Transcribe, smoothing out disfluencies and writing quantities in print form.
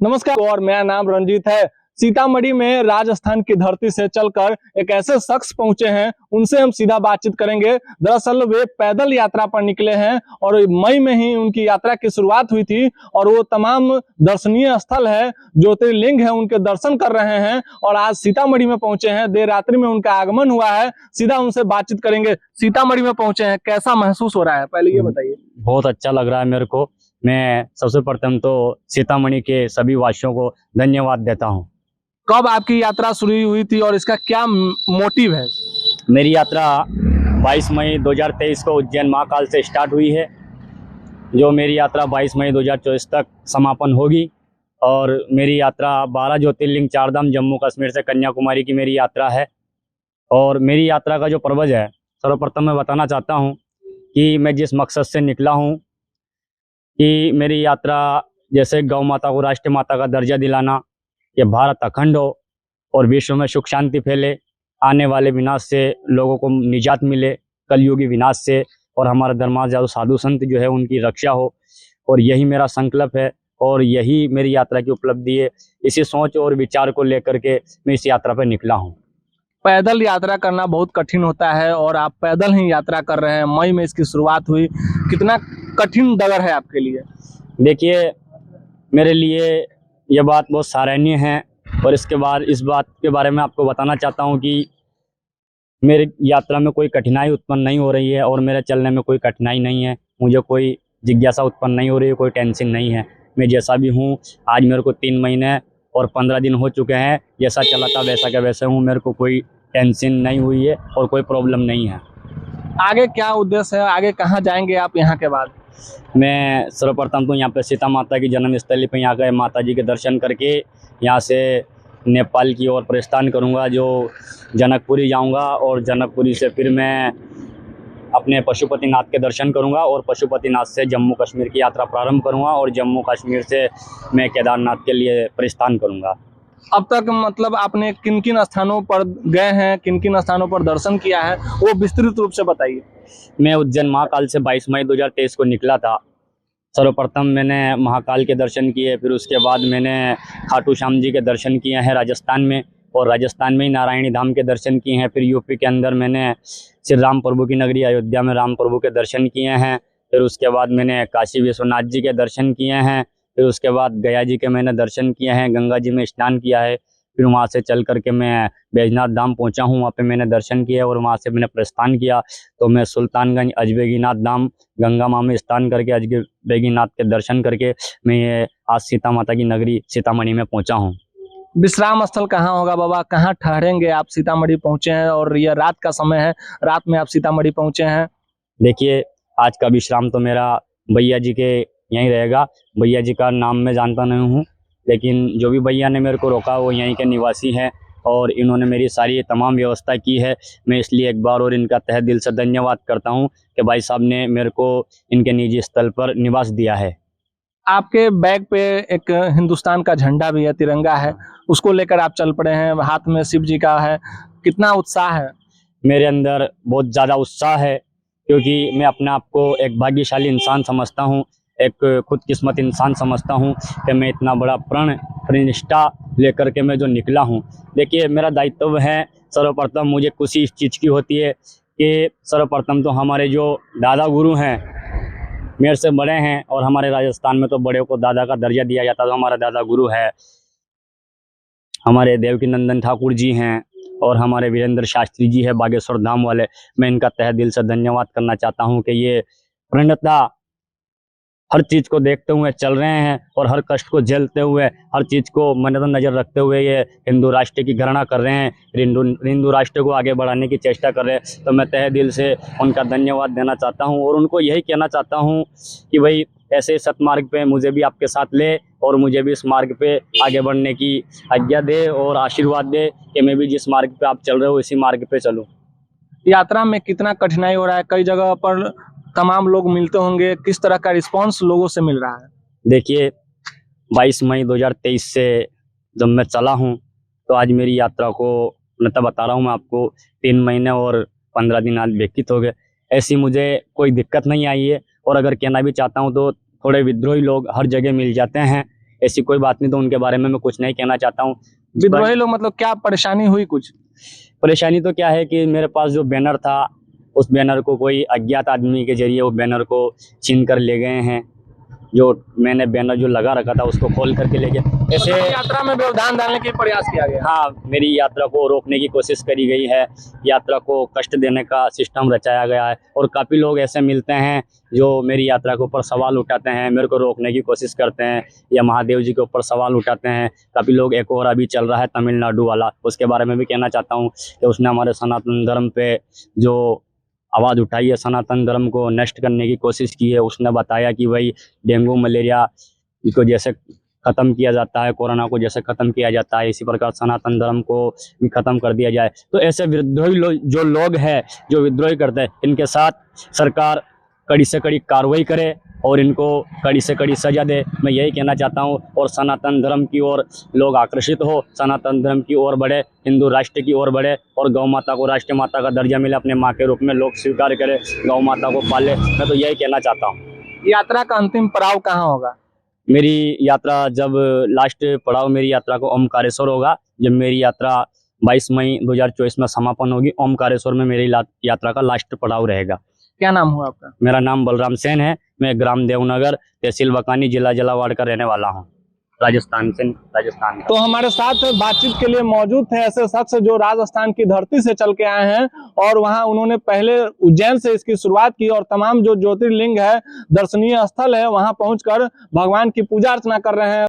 नमस्कार और मेरा नाम रंजीत है। सीतामढ़ी में राजस्थान की धरती से चलकर एक ऐसे शख्स पहुंचे हैं, उनसे हम सीधा बातचीत करेंगे। दरअसल वे पैदल यात्रा पर निकले हैं और मई में ही उनकी यात्रा की शुरुआत हुई थी और वो तमाम दर्शनीय स्थल है, ज्योतिर्लिंग है, उनके दर्शन कर रहे हैं और आज सीतामढ़ी में पहुंचे हैं। देर रात्रि में उनका आगमन हुआ है, सीधा उनसे बातचीत करेंगे। सीतामढ़ी में पहुंचे हैं, कैसा महसूस हो रहा है, पहले ये बताइए। बहुत अच्छा लग रहा है मेरे को। मैं सबसे प्रथम तो सीतामढ़ी के सभी वासियों को धन्यवाद देता हूं। कब आपकी यात्रा शुरू हुई थी और इसका क्या मोटिव है? मेरी यात्रा 22 मई 2023 को उज्जैन महाकाल से स्टार्ट हुई है, जो मेरी यात्रा 22 मई 2024 तक समापन होगी। और मेरी यात्रा 12 ज्योतिर्लिंग 4 धाम जम्मू कश्मीर से कन्याकुमारी की मेरी यात्रा है। और मेरी यात्रा का जो पर्पज़ है, सर्वप्रथम मैं बताना चाहता हूं कि मैं जिस मकसद से निकला हूं कि मेरी यात्रा जैसे गौ माता को राष्ट्रीय माता का दर्जा दिलाना, ये भारत अखंड हो और विश्व में सुख शांति फैले, आने वाले विनाश से लोगों को निजात मिले, कलयुगी विनाश से, और हमारा धर्मार्थ साधु संत जो है उनकी रक्षा हो। और यही मेरा संकल्प है और यही मेरी यात्रा की उपलब्धि है। इसी सोच और विचार को लेकर के मैं इस यात्रा पर निकला हूँ। पैदल यात्रा करना बहुत कठिन होता है और आप पैदल ही यात्रा कर रहे हैं। मई में इसकी शुरुआत हुई, कितना कठिन डगर है आपके लिए? देखिए, मेरे लिए यह बात बहुत सराहनीय है और इसके बाद इस बात के बारे में आपको बताना चाहता हूं कि मेरी यात्रा में कोई कठिनाई उत्पन्न नहीं हो रही है और मेरे चलने में कोई कठिनाई नहीं है। मुझे कोई जिज्ञासा उत्पन्न नहीं हो रही है, कोई टेंशन नहीं है। मैं जैसा भी हूँ, आज मेरे को 3 महीने और 15 दिन हो चुके हैं। जैसा चला था वैसा का वैसा हूँ, मेरे को कोई टेंशन नहीं हुई है और कोई प्रॉब्लम नहीं है। आगे क्या उद्देश्य है, आगे कहाँ जाएंगे आप यहाँ के बाद? मैं सर्वप्रथम तो यहाँ पे सीता माता की जन्मस्थली पे यहाँ गए माता जी के दर्शन करके यहाँ से नेपाल की ओर प्रस्थान करूँगा, जो जनकपुरी जाऊँगा। और जनकपुरी से फिर मैं अपने पशुपतिनाथ के दर्शन करूँगा और पशुपतिनाथ से जम्मू कश्मीर की यात्रा प्रारंभ करूँगा और जम्मू कश्मीर से मैं केदारनाथ के लिए प्रस्थान करूँगा। अब तक मतलब आपने किन किन स्थानों पर गए हैं, किन किन स्थानों पर दर्शन किया है, वो विस्तृत रूप से बताइए। मैं उज्जैन महाकाल से 22 मई 2023 को निकला था। सर्वप्रथम मैंने महाकाल के दर्शन किए, फिर उसके बाद मैंने खाटू श्याम जी के दर्शन किए हैं राजस्थान में, और राजस्थान में ही नारायणी धाम के दर्शन किए हैं। फिर यूपी के अंदर मैंने श्री राम प्रभु की नगरी अयोध्या में राम प्रभु के दर्शन किए हैं। फिर उसके बाद मैंने काशी विश्वनाथ जी के दर्शन किए हैं। फिर उसके बाद गया जी के मैंने दर्शन किए हैं, गंगा जी में स्नान किया है। फिर वहाँ से चल करके मैं बैजनाथ धाम पहुँचा हूँ, वहाँ पे मैंने दर्शन किया और वहाँ से मैंने प्रस्थान किया। तो मैं सुल्तानगंज अजबेगीनाथ धाम गंगा माँ में स्नान करके अजबेगीनाथ के दर्शन करके मैं ये आज सीता माता की नगरी सीतामढ़ी में पहुँचा हूँ। विश्राम स्थल कहाँ होगा बाबा, कहाँ ठहरेंगे आप? सीतामढ़ी पहुंचे हैं और यह रात का समय है, रात में आप सीतामढ़ी पहुंचे हैं। देखिए, आज का विश्राम तो मेरा भैया जी के यहीं रहेगा। भैया जी का नाम मैं जानता नहीं हूँ, लेकिन जो भी भैया ने मेरे को रोका वो यहीं के निवासी हैं और इन्होंने मेरी सारी तमाम व्यवस्था की है। मैं इसलिए एक बार और इनका तहे दिल से धन्यवाद करता हूँ कि भाई साहब ने मेरे को इनके निजी स्थल पर निवास दिया है। आपके बैग पे एक हिंदुस्तान का झंडा भी है, तिरंगा है, उसको लेकर आप चल पड़े हैं, हाथ में शिव जी का है, कितना उत्साह है? मेरे अंदर बहुत ज़्यादा उत्साह है, क्योंकि मैं अपने आप को एक भाग्यशाली इंसान समझता हूँ, एक खुदकिस्मत इंसान समझता हूँ कि मैं इतना बड़ा प्रण प्रतिष्ठा लेकर के मैं जो निकला हूँ। देखिए, मेरा दायित्व है, सर्वप्रथम मुझे खुशी इस चीज़ की होती है कि सर्वप्रथम तो हमारे जो दादा गुरु हैं, मेरे से बड़े हैं, और हमारे राजस्थान में तो बड़े को दादा का दर्जा दिया जाता है। तो हमारा दादा गुरु है, हमारे देवकी नंदन ठाकुर जी हैं और हमारे वीरेंद्र शास्त्री जी है बागेश्वर धाम वाले। मैं इनका तहे दिल से धन्यवाद करना चाहता हूं कि ये प्रणता हर चीज़ को देखते हुए चल रहे हैं और हर कष्ट को झेलते हुए, हर चीज़ को मद्देनजर रखते हुए ये हिंदू राष्ट्र की गणना कर रहे हैं, हिंदू राष्ट्र को आगे बढ़ाने की चेष्टा कर रहे हैं। तो मैं तहे दिल से उनका धन्यवाद देना चाहता हूं और उनको यही कहना चाहता हूं कि भाई ऐसे सतमार्ग पे मुझे भी आपके साथ ले और मुझे भी इस मार्ग पे आगे बढ़ने की आज्ञा दे और आशीर्वाद दे कि मैं भी जिस मार्ग पे आप चल रहे हो इसी मार्ग पे चलूँ। यात्रा में कितना कठिनाई हो रहा है? कई जगह पर तमाम लोग मिलते होंगे, किस तरह का रिस्पांस लोगों से मिल रहा है? देखिए, 22 मई 2023 से जब मैं चला हूँ तो आज मेरी यात्रा को मैं तब बता रहा हूँ मैं आपको 3 महीने और 15 दिन आज व्यतीत हो गए। ऐसी मुझे कोई दिक्कत नहीं आई है और अगर कहना भी चाहता हूँ तो थोड़े विद्रोही लोग हर जगह मिल जाते हैं। ऐसी कोई बात नहीं, तो उनके बारे में मैं कुछ नहीं कहना चाहता हूँ। विद्रोही लोग मतलब क्या परेशानी हुई कुछ? परेशानी तो क्या है कि मेरे पास जो बैनर था, उस बैनर को कोई अज्ञात आदमी के जरिए वो बैनर को छीन कर ले गए हैं। जो मैंने बैनर जो लगा रखा था उसको खोल करके ले गए। ऐसे यात्रा में व्यवधान डालने की प्रयास किया गया। हाँ, मेरी यात्रा को रोकने की कोशिश करी गई है, यात्रा को कष्ट देने का सिस्टम रचाया गया है, और काफ़ी लोग ऐसे मिलते हैं जो मेरी यात्रा के ऊपर सवाल उठाते हैं, मेरे को रोकने की कोशिश करते हैं, या महादेव जी के ऊपर सवाल उठाते हैं। काफ़ी लोग, एक और अभी चल रहा है तमिलनाडु वाला, उसके बारे में भी कहना चाहता हूँ कि उसने हमारे सनातन धर्म पे जो आवाज़ उठाई है, सनातन धर्म को नष्ट करने की कोशिश की है। उसने बताया कि भाई डेंगू मलेरिया इसको जैसे ख़त्म किया जाता है, कोरोना को जैसे ख़त्म किया जाता है, इसी प्रकार सनातन धर्म को भी ख़त्म कर दिया जाए। तो ऐसे विद्रोही जो लोग हैं, जो विद्रोही करते हैं, इनके साथ सरकार कड़ी से कड़ी कार्रवाई करे और इनको कड़ी से कड़ी सजा दे। मैं यही कहना चाहता हूँ। और सनातन धर्म की ओर लोग आकर्षित हो, सनातन धर्म की ओर बढ़े, हिंदू राष्ट्र की ओर बढ़े, और गौ माता को राष्ट्रीय माता का दर्जा मिले, अपने माँ के रूप में लोग स्वीकार करें, गौ माता को पाले। मैं तो यही कहना चाहता हूँ। यात्रा का अंतिम पड़ाव कहाँ होगा? मेरी यात्रा जब लास्ट पड़ाव मेरी यात्रा को ओमकारेश्वर होगा। जब मेरी यात्रा 22 मई 2024 में समापन होगी, ओमकारेश्वर में मेरी यात्रा का लास्ट पड़ाव रहेगा। क्या नाम हुआ आपका? मेरा नाम बलराम सेन है। मैं ग्राम देवनगर, तहसील बकानी, जिला झालावाड़ का रहने वाला हूँ, राजस्थान में। तो हमारे साथ बातचीत के लिए मौजूद थे ऐसे शख्स जो राजस्थान की धरती से चल के आए हैं, और वहां उन्होंने पहले उज्जैन से इसकी शुरुआत की, और तमाम जो ज्योतिर्लिंग है, दर्शनीय स्थल है, वहां पहुंचकर भगवान की पूजा अर्चना कर रहे हैं।